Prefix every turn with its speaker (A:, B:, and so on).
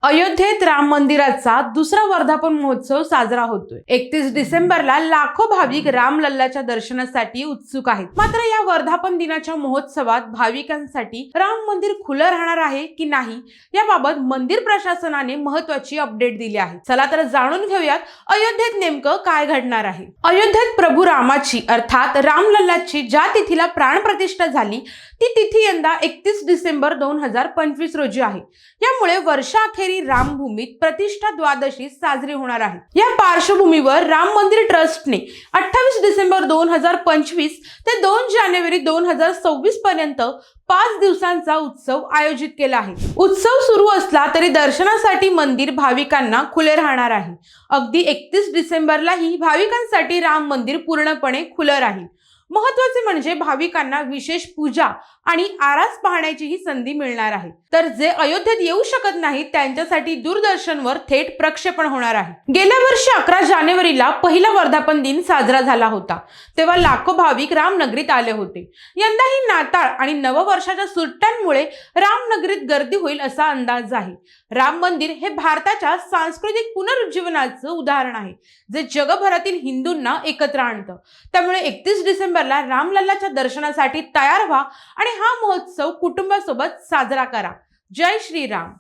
A: अयोध्येत राम मंदिराचा दुसरा वर्धापन महोत्सव साजरा होतोय। 31 डिसेंबरला लाखो भाविक रामलल्लाच्या दर्शनासाठी उत्सुक आहेत। मात्र या वर्धापन दिनाच्या महोत्सवात भाविकांसाठी राम मंदिर खुलं राहणार आहे की नाही याबाबत मंदिर प्रशासनाने महत्त्वाची अपडेट दिली आहे। चला तर जाणून घेऊयात अयोध्येत नेमकं काय घडणार आहे। अयोध्येत प्रभू रामाची अर्थात रामलल्लाची ज्या तिथीला प्राणप्रतिष्ठा झाली ती तिथी यंदा 31 डिसेंबर 2025 रोजी आहे। यामुळे वर्षाअखेरी रामभूमीत प्रतिष्ठा द्वादशी साजरी होणार आहे। या पार्श्वभूमीवर राम मंदिर ट्रस्टने 28 डिसेंबर 2025 ते 2 जानेवारी 2026 पर्यंत 5 दिवसांचा उत्सव आयोजित केला आहे। उत्सव सुरू असला तरी दर्शनासाठी मंदिर भाविकांना खुले राहणार आहे। अगदी 31 डिसेंबरलाही भाविकांसाठी राम मंदिर पूर्णपणे खुलं राहील। महत्त्वाचे म्हणजे भाविकांना विशेष पूजा आणि आरास पाहण्याची ही संधी मिळणार आहे। तर जे अयोध्येत येऊ शकत नाहीत त्यांच्यासाठी दूरदर्शनवर थेट प्रक्षेपण होणार आहे। गेल्या वर्षी 11 जानेवारीला पहिला वर्धापन दिन साजरा झाला होता, तेव्हा लाखो भाविक रामनगरीत आले होते। यंदाही नाताळ आणि नववर्षाच्या सुट्ट्यांमुळे रामनगरीत गर्दी होईल असा अंदाज आहे। राम मंदिर हे भारताच्या सांस्कृतिक पुनरुज्जीवनाचं उदाहरण आहे, जे जगभरातील हिंदूंना एकत्र आणतं। त्यामुळे 31 डिसेंबरला रामलल्लाच्या दर्शनासाठी तयार व्हा आणि हा महोत्सव कुटुंबासोबत साजरा करा। जय श्रीराम।